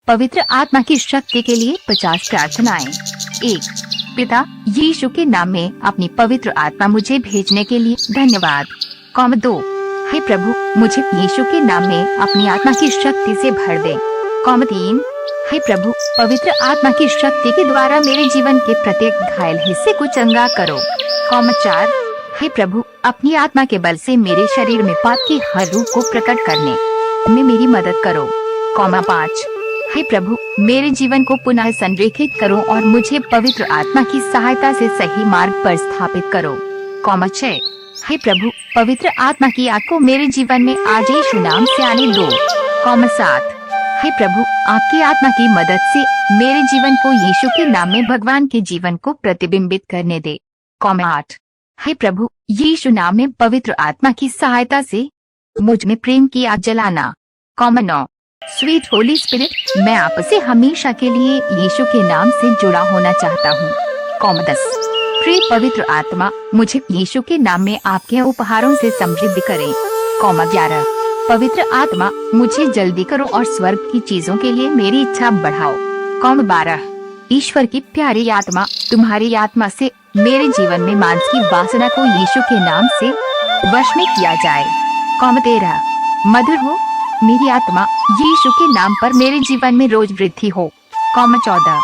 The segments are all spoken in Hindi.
पवित्र आत्मा की शक्ति के लिए 50 प्रार्थनाएं। 1। पिता यीशु के नाम में अपनी पवित्र आत्मा मुझे भेजने के लिए धन्यवाद। 2। हे प्रभु, मुझे यीशु के नाम में अपनी आत्मा की शक्ति से भर दे। 3। हे प्रभु, पवित्र आत्मा की शक्ति के द्वारा मेरे जीवन के प्रत्येक घायल हिस्से को चंगा करो। 4। हे प्रभु, अपनी आत्मा के बल से मेरे शरीर में पाप के हर रूप को प्रकट करने में मेरी मदद करो। 5। हे प्रभु, मेरे जीवन को पुनः संरेखित करो और मुझे पवित्र आत्मा की सहायता से सही मार्ग पर स्थापित करो। 6। हे प्रभु, पवित्र आत्मा की आग को मेरे जीवन में आज यीशु नाम से आने दो। 7। हे प्रभु, आपकी आत्मा की मदद से मेरे जीवन को यीशु के नाम में भगवान के जीवन को प्रतिबिंबित करने दे। 8। हे प्रभु, यीशु नाम में पवित्र आत्मा की सहायता से मुझ में प्रेम की आग जलाना। 9। स्वीट होली स्पिरिट, मैं आपसे हमेशा के लिए यीशु के नाम से जुड़ा होना चाहता हूँ। 10। प्रिय पवित्र आत्मा, मुझे यीशु के नाम में आपके उपहारों से समृद्ध करें। 11। पवित्र आत्मा, मुझे जल्दी करो और स्वर्ग की चीजों के लिए मेरी इच्छा बढ़ाओ। 12। ईश्वर की प्यारी आत्मा, तुम्हारी आत्मा से मेरे जीवन में मांस की वासना को यीशु के नाम से वश में किया जाए। 13। मधुर हो मेरी आत्मा, यीशु के नाम पर मेरे जीवन में रोज वृद्धि हो। 14।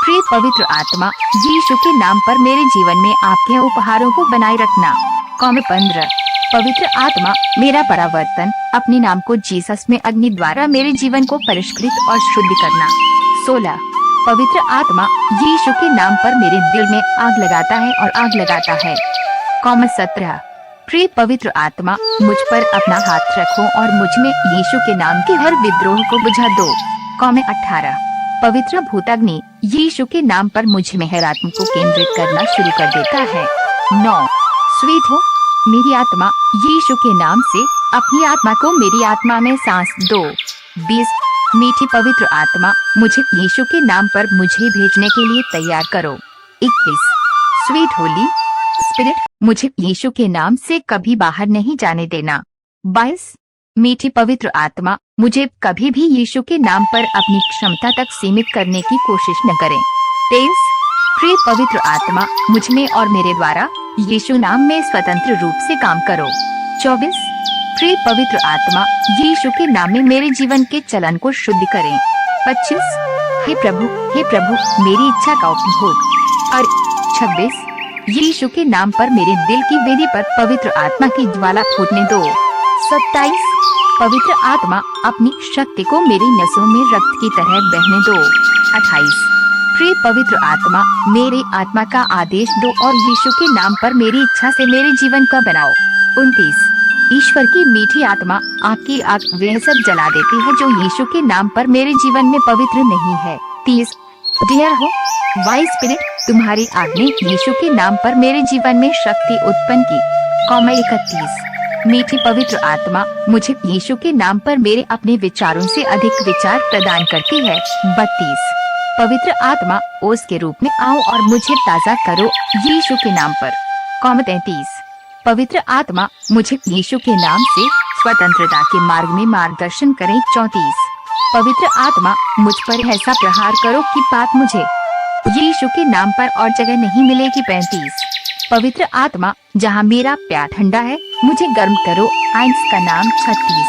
प्रिय पवित्र आत्मा, यीशु के नाम पर मेरे जीवन में आपके उपहारों को बनाए रखना। 15। पवित्र आत्मा, मेरा परावर्तन अपने नाम को जीसस में अग्नि द्वारा मेरे जीवन को परिष्कृत और शुद्ध करना। 16। पवित्र आत्मा, यीशु के नाम पर मेरे दिल में आग लगाता है और आग लगाता है। 17। प्रिय पवित्र आत्मा, मुझ पर अपना हाथ रखो और मुझ में यीशु के नाम के हर विद्रोह को बुझा दो। 18। पवित्र भूताग्नि, यीशु के नाम पर मुझ में हर आत्मा को केंद्रित करना शुरू कर देता है। 9। स्वीट हो मेरी आत्मा, यीशु के नाम से अपनी आत्मा को मेरी आत्मा में सांस दो। 20। मीठी पवित्र आत्मा, मुझे यीशु के नाम पर मुझे भेजने के लिए तैयार करो। 21। स्वीट होली स्पिरिट, मुझे यीशु के नाम से कभी बाहर नहीं जाने देना। 22। मीठी पवित्र आत्मा, मुझे कभी भी यीशु के नाम पर अपनी क्षमता तक सीमित करने की कोशिश न करें। 23। प्रिय पवित्र आत्मा, मुझ में और मेरे द्वारा यीशु नाम में स्वतंत्र रूप से काम करो। 24। प्रिय पवित्र आत्मा, यीशु के नाम में मेरे जीवन के चलन को शुद्ध करें। 25। हे प्रभु, मेरी इच्छा का उपभोग। और 26। यीशु के नाम पर मेरे दिल की वेदी पर पवित्र आत्मा की ज्वाला फूटने दो। 27। पवित्र आत्मा, अपनी शक्ति को मेरी नसों में रक्त की तरह बहने दो। 28। प्रिय पवित्र आत्मा, मेरे आत्मा का आदेश दो और यीशु के नाम पर मेरी इच्छा से मेरे जीवन का बनाओ। 29। ईश्वर की मीठी आत्मा, आपकी आग वह सब जला देती है जो यीशु के नाम पर मेरे जीवन में पवित्र नहीं है। 30। डियर हो वाइस स्पिरिट, तुम्हारी आग ने यीशु के नाम पर मेरे जीवन में शक्ति उत्पन्न की। 31। मीठी पवित्र आत्मा, मुझे यीशु के नाम पर मेरे अपने विचारों से अधिक विचार प्रदान करती है। 32। पवित्र आत्मा, ओस के रूप में आओ और मुझे ताज़ा करो यीशु के नाम पर। 33। पवित्र आत्मा, मुझे यीशु के नाम से स्वतंत्रता के मार्ग में मार्गदर्शन करें। 34। पवित्र आत्मा, मुझ पर ऐसा प्रहार करो कि पाप मुझे यीशु के नाम पर और जगह नहीं मिलेगी। 35। पवित्र आत्मा, जहाँ मेरा प्यार ठंडा है मुझे गर्म करो। आइंस का नाम। 36।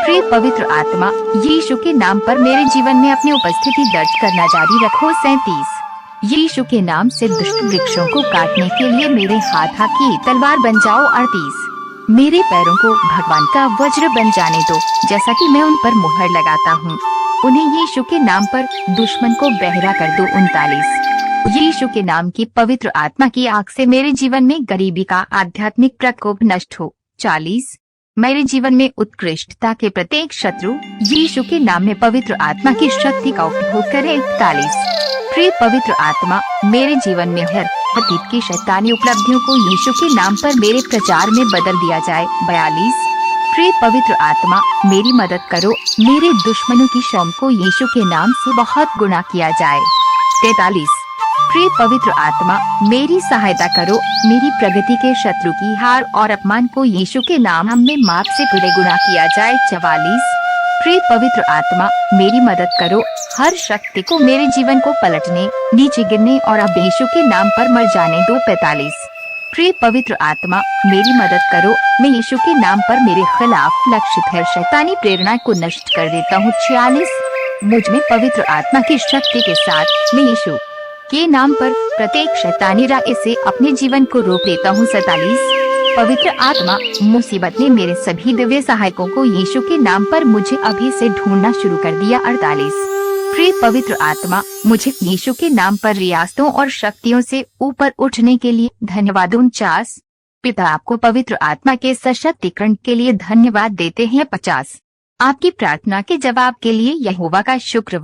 प्रिय पवित्र आत्मा, यीशु के नाम पर मेरे जीवन में अपनी उपस्थिति दर्ज करना जारी रखो। 37। यीशु के नाम से दुष्ट वृक्षों को काटने के लिए मेरे हाथ की तलवार बन जाओ। 38। मेरे पैरों को भगवान का वज्र बन जाने दो, जैसा कि मैं उन पर मुहर लगाता हूँ। उन्हें यीशु के नाम पर दुश्मन को बहरा कर दो। 39। यीशु के नाम की पवित्र आत्मा की आग से मेरे जीवन में गरीबी का आध्यात्मिक प्रकोप नष्ट हो। 40। मेरे जीवन में उत्कृष्टता के प्रत्येक शत्रु यीशु के नाम में पवित्र आत्मा की शक्ति का उपभोग करे। 41। प्रिय पवित्र आत्मा, मेरे जीवन में हर अतीत की शैतानी उपलब्धियों को यीशु के नाम पर मेरे प्रचार में बदल दिया जाए। 42। प्रिय पवित्र आत्मा, मेरी मदद करो मेरे दुश्मनों की शौम को यीशु के नाम से बहुत गुना किया जाए। 43। प्रिय पवित्र आत्मा, मेरी सहायता करो मेरी प्रगति के शत्रु की हार और अपमान को यीशु के नाम में माप से गुणे गुना किया जाए। 44। प्रिय पवित्र आत्मा, मेरी मदद करो। हर शक्ति को मेरे जीवन को पलटने, नीचे गिरने और अब यीशु के नाम पर मर जाने दो। 45। प्रिय पवित्र आत्मा, मेरी मदद करो। मैं यीशु के नाम पर मेरे खिलाफ लक्षित है शैतानी प्रेरणा को नष्ट कर देता हूँ। 46। मुझ में पवित्र आत्मा की शक्ति के साथ मैं यीशु के नाम पर प्रत्येक शैतानी राय से अपने जीवन को रोक देता हूँ। 47। पवित्र आत्मा, मुसीबत ने मेरे सभी दिव्य सहायकों को यीशु के नाम पर मुझे अभी से ढूंढना शुरू कर दिया। 48। प्रिय पवित्र आत्मा, मुझे यीशु के नाम पर रियासतों और शक्तियों से ऊपर उठने के लिए धन्यवाद। 49। पिता, आपको पवित्र आत्मा के सशक्तिकरण के लिए धन्यवाद देते हैं। 50। आपकी प्रार्थना के जवाब के लिए यहोवा का शुक्रवार।